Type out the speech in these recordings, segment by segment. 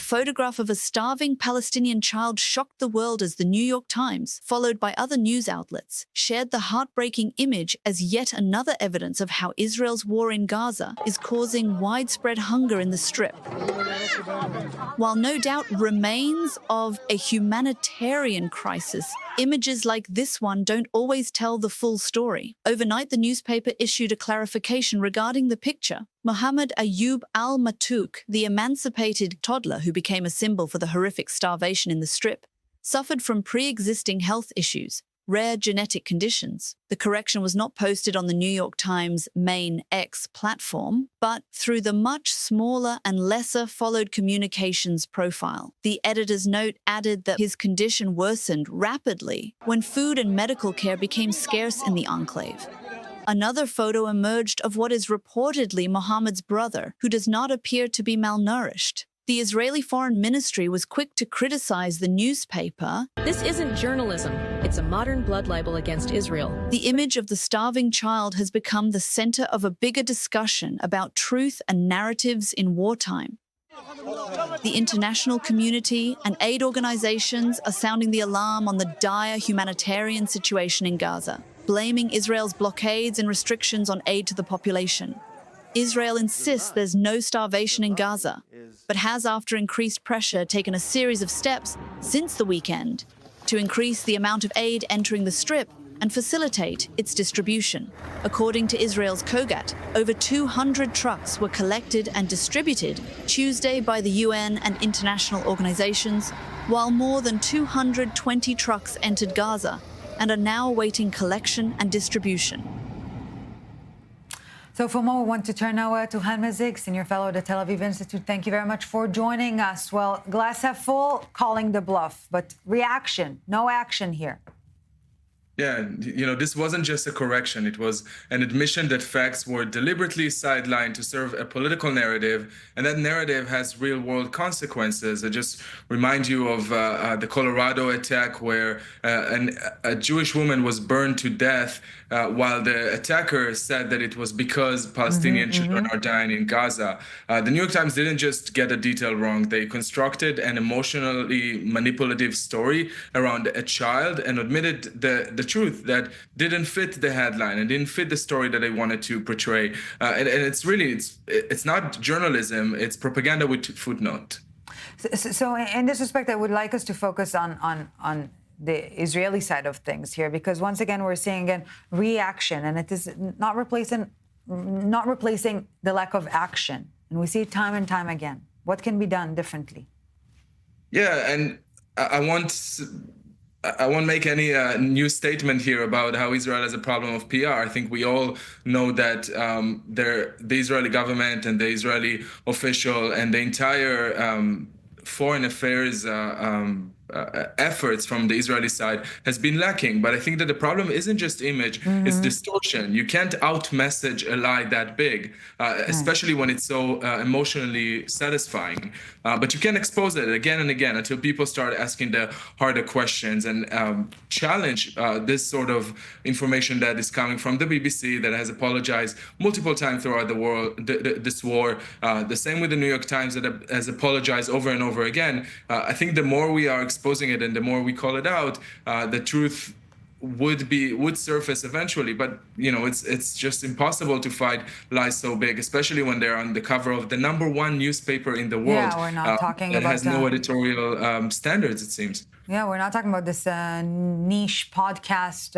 photograph of a starving Palestinian child shocked the world as the New York Times, followed by other news outlets, shared the heartbreaking image as yet another evidence of how Israel's war in Gaza is causing widespread hunger in the Strip. While no doubt remains of a humanitarian crisis, images like this one don't always tell the full story. Overnight, the newspaper issued a clarification regarding the picture. Mohammed Ayub al-Matouk, the emancipated toddler who became a symbol for the horrific starvation in the Strip, suffered from pre-existing health issues, rare genetic conditions. The correction was not posted on the New York Times main X platform, but through the much smaller and lesser followed communications profile. The editor's note added that his condition worsened rapidly when food and medical care became scarce in the enclave. Another photo emerged of what is reportedly Mohammed's brother, who does not appear to be malnourished. The Israeli Foreign Ministry was quick to criticize the newspaper. This isn't journalism. It's a modern blood libel against Israel. The image of the starving child has become the center of a bigger discussion about truth and narratives in wartime. The international community and aid organizations are sounding the alarm on the dire humanitarian situation in Gaza, blaming Israel's blockades and restrictions on aid to the population. Israel insists there's no starvation in Gaza, but has, after increased pressure, taken a series of steps since the weekend to increase the amount of aid entering the Strip and facilitate its distribution. According to Israel's Kogat, over 200 trucks were collected and distributed Tuesday by the UN and international organizations, while more than 220 trucks entered Gaza and are now awaiting collection and distribution. So for more, we want to turn now to Han Mazik, Senior Fellow at the Tel Aviv Institute. Thank you very much for joining us. Well, glass half full, calling the bluff, but reaction, no action here. Yeah, this wasn't just a correction. It was an admission that facts were deliberately sidelined to serve a political narrative, and that narrative has real-world consequences. I just remind you of the Colorado attack where a Jewish woman was burned to death while the attacker said that it was because Palestinian children are dying in Gaza. The New York Times didn't just get a detail wrong. They constructed an emotionally manipulative story around a child and admitted the truth that didn't fit the headline and didn't fit the story that they wanted to portray. And it's really, it's not journalism, it's propaganda with footnote. So in this respect, I would like us to focus on the Israeli side of things here, because once again, we're seeing reaction, and it is not replacing the lack of action. And we see it time and time again. What can be done differently? Yeah, and I won't make any new statement here about how Israel has a problem of PR. I think we all know that the Israeli government and the Israeli official and the entire foreign affairs efforts from the Israeli side has been lacking. But I think that the problem isn't just image, it's distortion. You can't out-message a lie that big, especially when it's so emotionally satisfying. But you can expose it again and again until people start asking the harder questions and challenge this sort of information that is coming from the BBC that has apologized multiple times throughout the world, this war. The same with the New York Times that has apologized over and over again. I think the more we are exposing it and the more we call it out, the truth would surface eventually. But it's just impossible to fight lies so big, especially when they're on the cover of the #1 newspaper in the world. Yeah, we're not talking that about has no editorial standards, it seems. Yeah, we're not talking about this niche podcast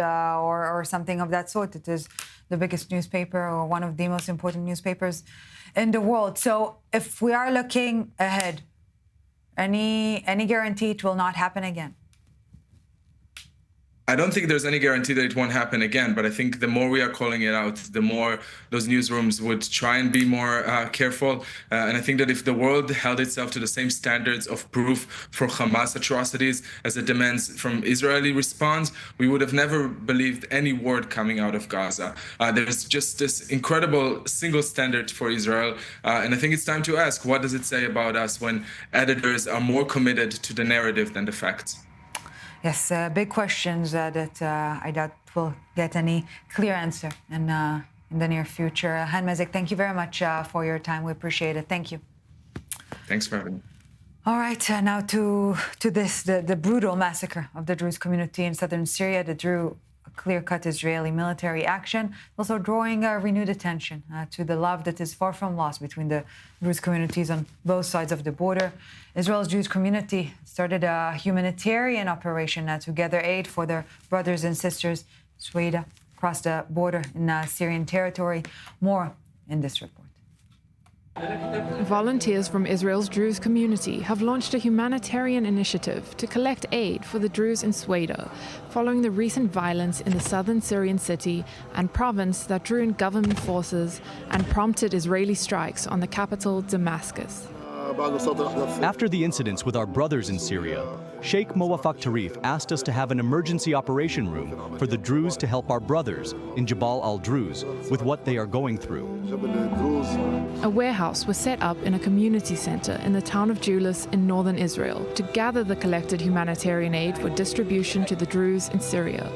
or something of that sort. It is the biggest newspaper or one of the most important newspapers in the world. So if we are looking ahead, any guarantee it will not happen again? I don't think there's any guarantee that it won't happen again, but I think the more we are calling it out, the more those newsrooms would try and be more careful. And I think that if the world held itself to the same standards of proof for Hamas atrocities as it demands from Israeli response, we would have never believed any word coming out of Gaza. There's just this incredible single standard for Israel. And I think it's time to ask, what does it say about us when editors are more committed to the narrative than the facts? Yes, big questions that I doubt we'll get any clear answer in the near future. Han Mazik, thank you very much for your time. We appreciate it. Thank you. Thanks for having me. All right, now to this, the brutal massacre of the Druze community in southern Syria that drew a clear-cut Israeli military action, also drawing renewed attention to the love that is far from lost between the Druze communities on both sides of the border. Israel's Jewish community started a humanitarian operation to gather aid for their brothers and sisters, Sweda, across the border in Syrian territory. More in this report. Volunteers from Israel's Druze community have launched a humanitarian initiative to collect aid for the Druze in Sweda, following the recent violence in the southern Syrian city and province that drew in government forces and prompted Israeli strikes on the capital, Damascus. After the incidents with our brothers in Syria, Sheikh Mowaffaq Tarif asked us to have an emergency operation room for the Druze to help our brothers in Jabal al-Druze with what they are going through. A warehouse was set up in a community center in the town of Julis in northern Israel to gather the collected humanitarian aid for distribution to the Druze in Syria.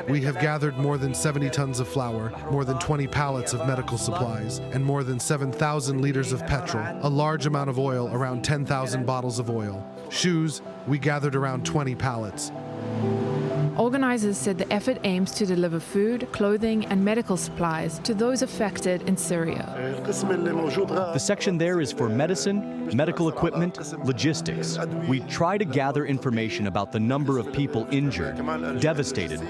We have gathered more than 70 tons of flour, more than 20 pallets of medical supplies, and more than 7,000 liters of petrol, a large amount of oil, around 10,000 bottles of oil. Shoes, we gathered around 20 pallets. Organizers said the effort aims to deliver food, clothing, and medical supplies to those affected in Syria. The section there is for medicine, medical equipment, logistics. We try to gather information about the number of people injured, devastated,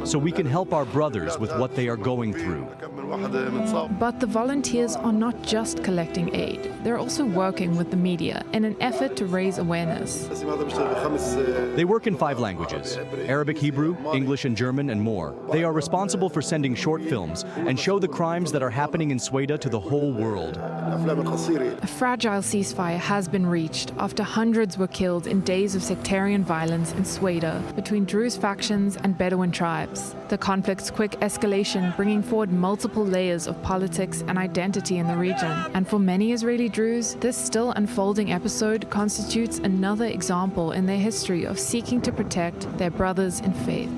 so we can help our brothers with what they are going through. But the volunteers are not just collecting aid. They're also working with the media in an effort to raise awareness. They work in 5 languages: Arabic, Hebrew, English, and German, and more. They are responsible for sending short films and show the crimes that are happening in Sweda to the whole world. A fragile ceasefire has been reached after hundreds were killed in days of sectarian violence in Sweda between Druze factions and Bedouin tribes. The conflict's quick escalation bringing forward multiple layers of politics and identity in the region. And for many Israeli Druze, this still unfolding episode constitutes another example in their history of seeking to protect their brothers in faith.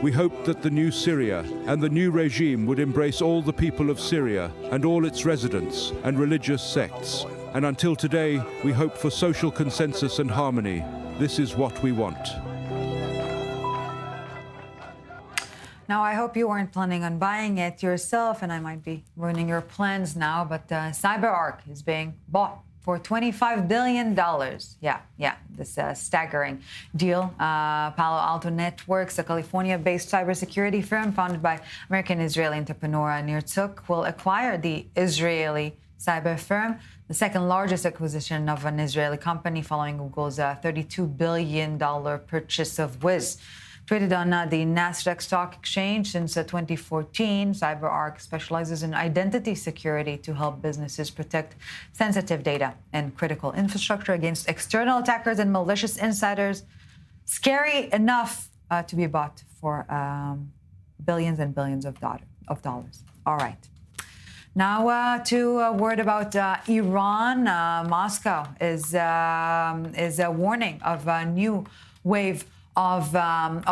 We hoped that the new Syria and the new regime would embrace all the people of Syria and all its residents and religious sects. And until today, we hope for social consensus and harmony. This is what we want. Now, I hope you weren't planning on buying it yourself, and I might be ruining your plans now, but CyberArk is being bought for $25 billion. Yeah, this staggering deal. Palo Alto Networks, a California-based cybersecurity firm founded by American-Israeli entrepreneur Nir Tzuk, will acquire the Israeli cyber firm, the second largest acquisition of an Israeli company following Google's $32 billion purchase of Wiz. Traded on the Nasdaq Stock Exchange since 2014, CyberArk specializes in identity security to help businesses protect sensitive data and critical infrastructure against external attackers and malicious insiders. Scary enough to be bought for billions and billions of dollars. All right. Now to a word about Iran. Moscow is warning of a new wave of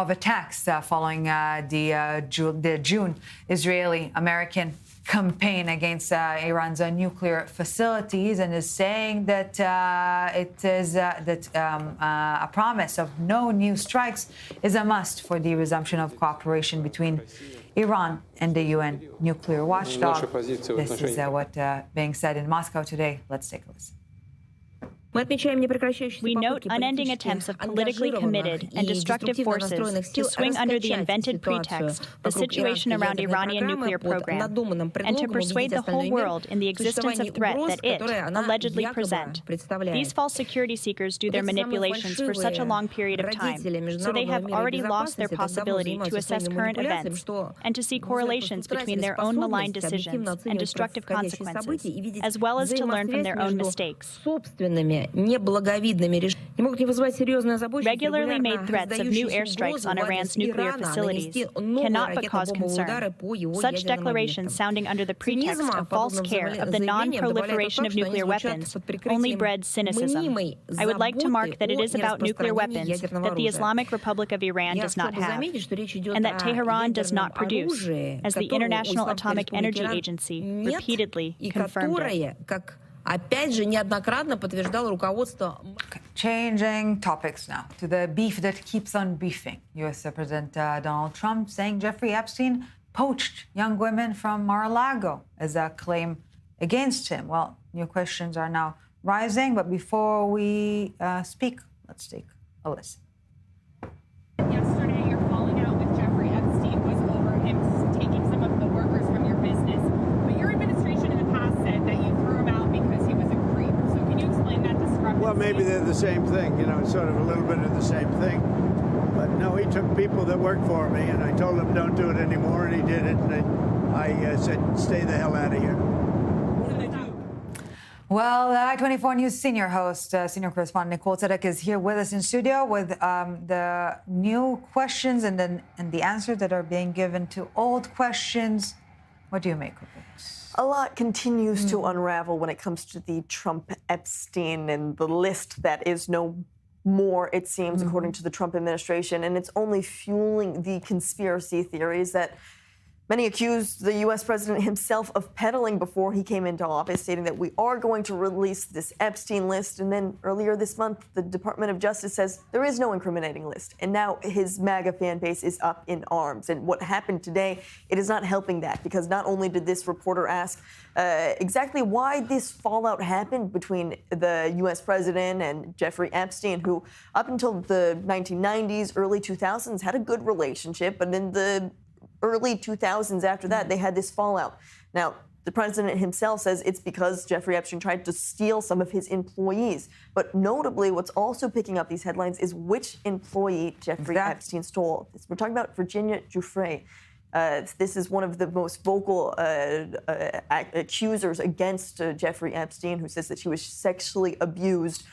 attacks following the June Israeli-American campaign against Iran's nuclear facilities, and is saying that a promise of no new strikes is a must for the resumption of cooperation between Iran and the UN nuclear watchdog. This is what being said in Moscow today. Let's take a listen. We note unending attempts of politically committed and destructive forces to swing under the invented pretext the situation around Iranian nuclear program and to persuade the whole world in the existence of threat that it allegedly present. These false security seekers do their manipulations for such a long period of time, so they have already lost their possibility to assess current events and to see correlations between their own malign decisions and destructive consequences, as well as to learn from their own mistakes. Regularly made threats of new airstrikes on Iran's nuclear facilities cannot but cause concern. Such declarations sounding under the pretext of false care of the non-proliferation of nuclear weapons only bred cynicism. I would like to mark that it is about nuclear weapons that the Islamic Republic of Iran does not have, and that Tehran does not produce, as the International Atomic Energy Agency repeatedly confirmed it. Опять же, неоднократно подтверждало руководство. Changing topics now to the beef that keeps on beefing. U.S. President Donald Trump saying Jeffrey Epstein poached young women from Mar-a-Lago as a claim against him. Well, new questions are now rising, but before we speak, let's take a listen. Yesterday, your falling out with Jeffrey Epstein was over him taking some of the workers from your business. But your administration in the past said that you threw him out because he was a creep. So can you explain that discrepancy? Well, maybe they're the same thing, sort of a little bit of the same thing. But no, he took people that worked for me, and I told him don't do it anymore, and he did it. And I said, stay the hell out of here. Well, I-24 News senior host, senior correspondent Nicole Tzedek is here with us in studio with the new questions and the answers that are being given to old questions. What do you make of it? A lot continues to unravel when it comes to the Trump-Epstein and the list that is no more, it seems, according to the Trump administration. And it's only fueling the conspiracy theories that many accused the U.S. president himself of peddling before he came into office, stating that we are going to release this Epstein list. And then earlier this month, the Department of Justice says there is no incriminating list. And now his MAGA fan base is up in arms. And what happened today, it is not helping that, because not only did this reporter ask exactly why this fallout happened between the U.S. president and Jeffrey Epstein, who up until the 1990s, early 2000s had a good relationship, but in the early 2000s after that, they had this fallout. Now, the president himself says it's because Jeffrey Epstein tried to steal some of his employees. But notably, what's also picking up these headlines is which employee Jeffrey Epstein stole. We're talking about Virginia Giuffre. This is one of the most vocal accusers against Jeffrey Epstein, who says that she was sexually abused,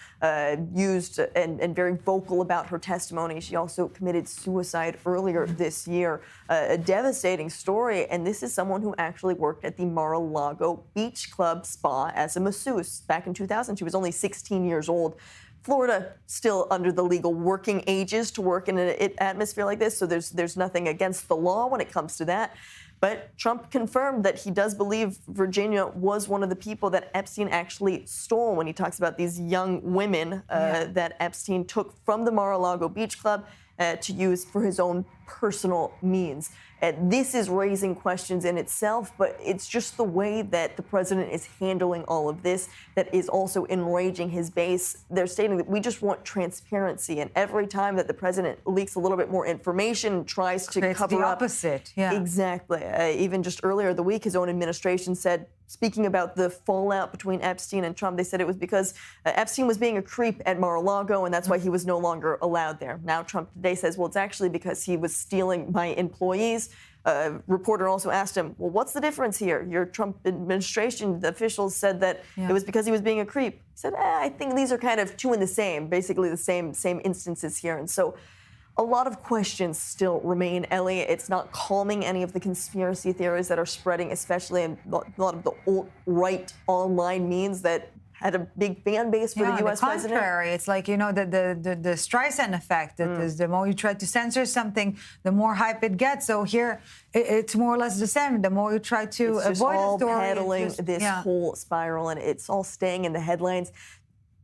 used, and very vocal about her testimony. She also committed suicide earlier this year. A devastating story, and this is someone who actually worked at the Mar-a-Lago Beach Club Spa as a masseuse. Back in 2000, she was only 16 years old. Florida still under the legal working ages to work in an atmosphere like this, so there's nothing against the law when it comes to that. But Trump confirmed that he does believe Virginia was one of the people that Epstein actually stole when he talks about these young women that Epstein took from the Mar-a-Lago Beach Club to use for his own personal means. This is raising questions in itself, but it's just the way that the president is handling all of this that is also enraging his base. They're stating that we just want transparency, and every time that the president leaks a little bit more information and tries to cover the up... opposite, yeah. Exactly. Even just earlier the week, his own administration said, speaking about the fallout between Epstein and Trump, they said it was because Epstein was being a creep at Mar-a-Lago, and that's why he was no longer allowed there. Now Trump today says, well, it's actually because he was stealing my employees. A reporter also asked him, well, what's the difference here? Your Trump administration officials said that it was because he was being a creep. He said, I think these are kind of two in the same, basically the same instances here. And so a lot of questions still remain, Ellie. It's not calming any of the conspiracy theories that are spreading, especially in a lot of the alt-right online memes that had a big fan base for the U.S. president. Contrary, it's like, the Streisand effect. That is, the more you try to censor something, the more hype it gets. So here, it's more or less the same. The more you try to avoid a story, peddling this whole spiral, and it's all staying in the headlines.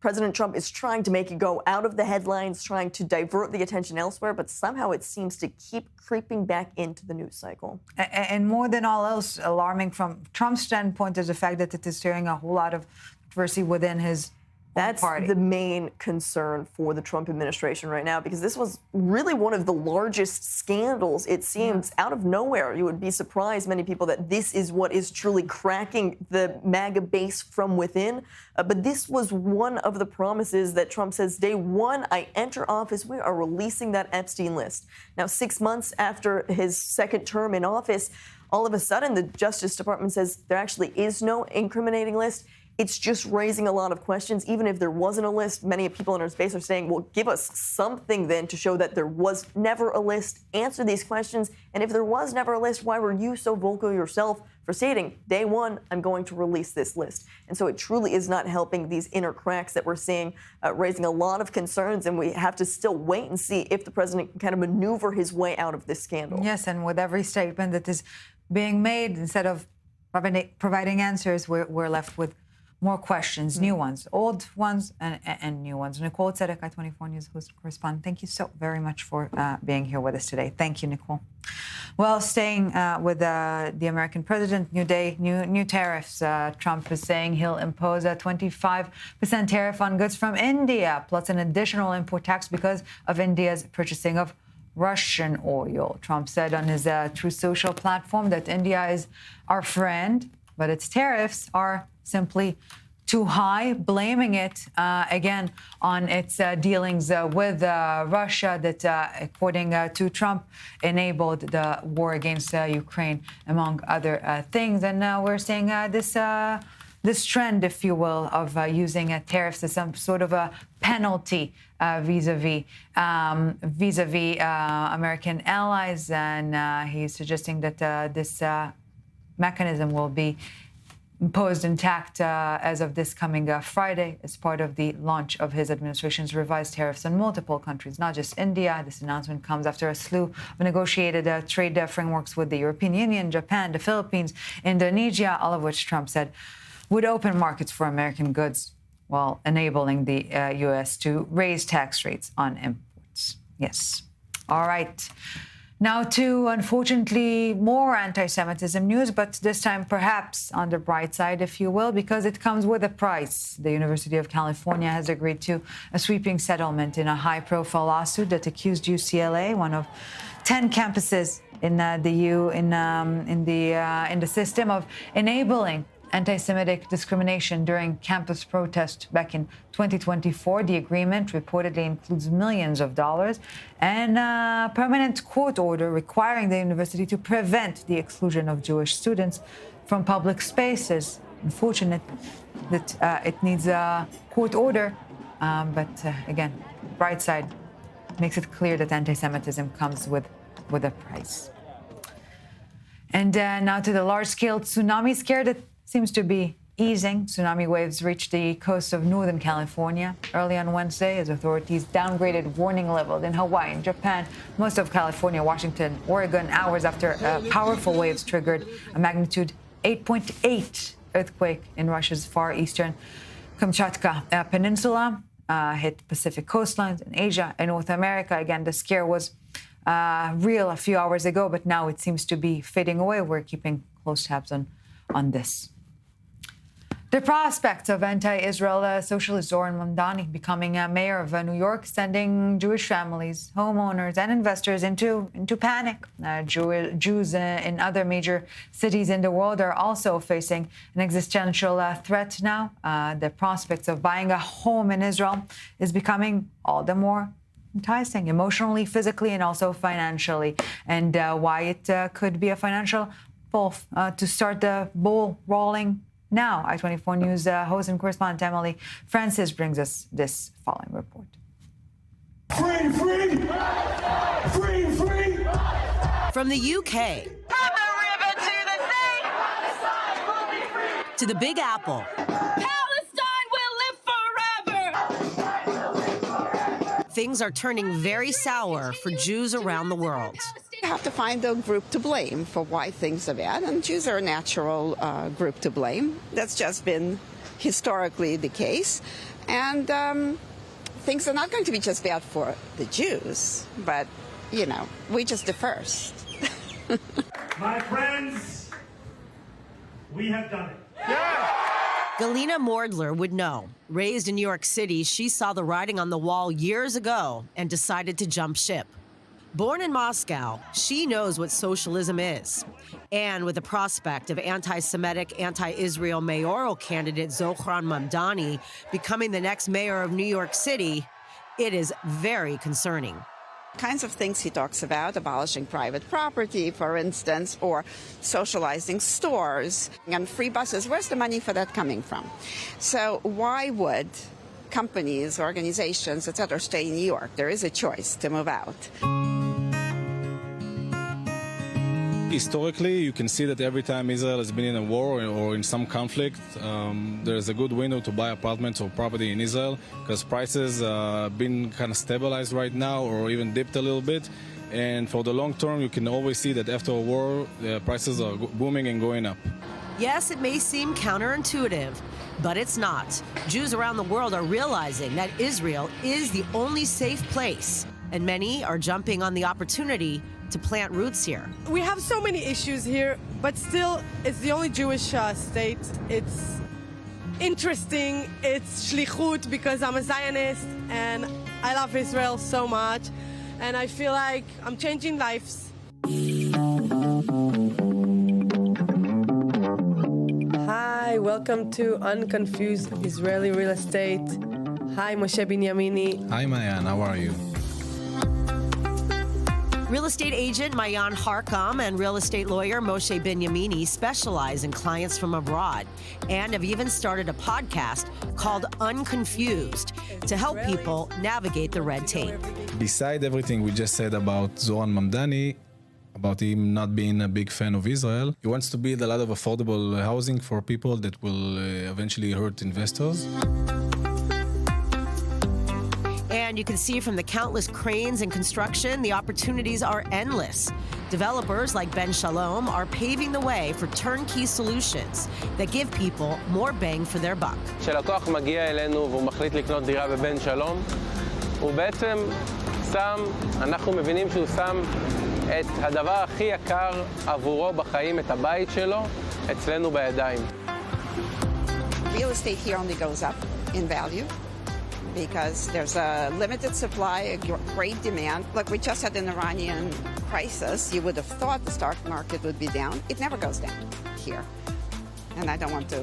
President Trump is trying to make it go out of the headlines, trying to divert the attention elsewhere, but somehow it seems to keep creeping back into the news cycle. And more than all else, alarming from Trump's standpoint is the fact that it is stirring a whole lot of controversy within his That's party. The main concern for the Trump administration right now, because this was really one of the largest scandals, it seems, out of nowhere. You would be surprised, many people, that this is what is truly cracking the MAGA base from within. But this was one of the promises that Trump says, day one, I enter office, we are releasing that Epstein list. Now, 6 months after his second term in office, all of a sudden, the Justice Department says there actually is no incriminating list. It's just raising a lot of questions. Even if there wasn't a list, many people in our space are saying, well, give us something then to show that there was never a list. Answer these questions. And if there was never a list, why were you so vocal yourself for stating, day one, I'm going to release this list? And so it truly is not helping these inner cracks that we're seeing, raising a lot of concerns. And we have to still wait and see if the president can kind of maneuver his way out of this scandal. Yes, and with every statement that is being made, instead of providing answers, we're left with more questions, new ones, old ones, and new ones. Nicole Tzedek, I-24 News host correspondent, thank you so very much for being here with us today. Thank you, Nicole. Well, staying with the American president, new day, new tariffs. Trump is saying he'll impose a 25% tariff on goods from India, plus an additional import tax because of India's purchasing of Russian oil. Trump said on his Truth Social platform that India is our friend, but its tariffs are simply too high, blaming it again on its dealings with Russia that, according to Trump, enabled the war against Ukraine, among other things. And we're seeing this trend, if you will, of using tariffs as some sort of a penalty vis-a-vis American allies. And he's suggesting that this mechanism will be imposed intact as of this coming Friday as part of the launch of his administration's revised tariffs on multiple countries, not just India. This announcement comes after a slew of negotiated trade frameworks with the European Union, Japan, the Philippines, Indonesia, all of which Trump said would open markets for American goods while enabling the U.S. to raise tax rates on imports. Yes. All right. Now to, unfortunately, more anti-Semitism news, but this time perhaps on the bright side, if you will, because it comes with a price. The University of California has agreed to a sweeping settlement in a high-profile lawsuit that accused UCLA, one of 10 campuses in the system, of enabling anti-Semitic discrimination during campus protests back in 2024. The agreement reportedly includes millions of dollars and a permanent court order requiring the university to prevent the exclusion of Jewish students from public spaces. Unfortunate that it needs a court order, but again, bright side makes it clear that anti-Semitism comes with a price. And now to the large-scale tsunami scare that seems to be easing. Tsunami waves reached the coast of Northern California early on Wednesday as authorities downgraded warning levels in Hawaii and Japan, most of California, Washington, Oregon, hours after powerful waves triggered a magnitude 8.8 earthquake in Russia's far eastern Kamchatka Peninsula, hit Pacific coastlines in Asia and North America. Again, the scare was real a few hours ago, but now it seems to be fading away. We're keeping close tabs on this. The prospect of anti-Israel socialist Zoran Mamdani becoming mayor of New York, sending Jewish families, homeowners, and investors into panic. Jews in other major cities in the world are also facing an existential threat now. The prospects of buying a home in Israel is becoming all the more enticing, emotionally, physically, and also financially. And why it could be a financial pull to start the ball rolling now. I-24 News host and correspondent Emily Francis brings us this following report. Free, free! Free, free! From the UK to the Big Apple. Palestine will live forever! Things are turning very sour for Jews around the world. You have to find a group to blame for why things are bad, and Jews are a natural group to blame. That's just been historically the case. And things are not going to be just bad for the Jews, but, you know, we just the first. My friends, we have done it. Yeah! Galina Mordler would know. Raised in New York City, she saw the writing on the wall years ago and decided to jump ship. Born in Moscow, she knows what socialism is. And with the prospect of anti-Semitic, anti-Israel mayoral candidate Zohran Mamdani becoming the next mayor of New York City, it is very concerning. Kinds of things he talks about, abolishing private property, for instance, or socializing stores and free buses. Where's the money for that coming from? So why would companies, organizations, etc., stay in New York? There is a choice to move out. Historically, you can see that every time Israel has been in a war or in some conflict, there's a good window to buy apartments or property in Israel because prices have been kind of stabilized right now or even dipped a little bit. And for the long term, you can always see that after a war, the prices are booming and going up. Yes, it may seem counterintuitive, but it's not. Jews around the world are realizing that Israel is the only safe place, and many are jumping on the opportunity to plant roots here. We have so many issues here, but still, it's the only Jewish state. It's interesting, it's shlichut because I'm a Zionist, and I love Israel so much, and I feel like I'm changing lives. Hi, welcome to Unconfused Israeli Real Estate. Hi, Moshe Binyamini. Hi, Mayan. How are you? Real estate agent Mayan Harkam and real estate lawyer Moshe Binyamini specialize in clients from abroad and have even started a podcast called Unconfused to help people navigate the red tape. Beside everything we just said about Zoran Mamdani, about him not being a big fan of Israel, he wants to build a lot of affordable housing for people that will eventually hurt investors. And you can see from the countless cranes in construction, the opportunities are endless. Developers like Ben Shalom are paving the way for turnkey solutions that give people more bang for their buck. כשלקוח מגיע אלינו והוא מחליט לקנות דירה בבן שלום, הוא בעצם אנחנו מבינים שהוא שם את הדבר הכי יקר עבורו בחיים, את הבית שלו, אצלנו בידיים. Real estate here only goes up in value because there's a limited supply, a great demand. Look, we just had an Iranian crisis. You would have thought the stock market would be down. It never goes down here. And I don't want to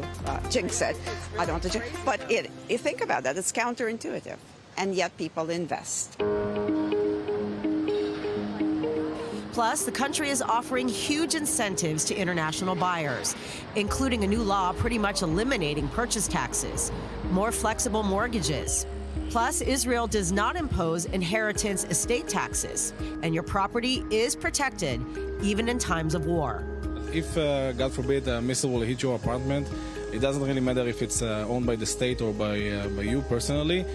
jinx it. I don't want to jinx it. But you think about that, it's counterintuitive. And yet people invest. Plus, the country is offering huge incentives to international buyers, including a new law pretty much eliminating purchase taxes, more flexible mortgages. Plus, Israel does not impose inheritance estate taxes, and your property is protected even in times of war. If, God forbid, a missile will hit your apartment, it doesn't really matter if it's owned by the state or by you personally.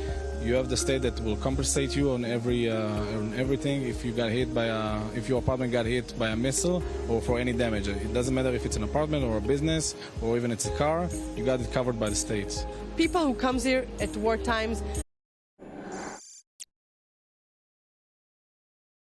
You have the state that will compensate you on everything if you got hit by if your apartment got hit by a missile or for any damage. It doesn't matter if it's an apartment or a business or even it's a car. You got it covered by the states. People who comes here at war times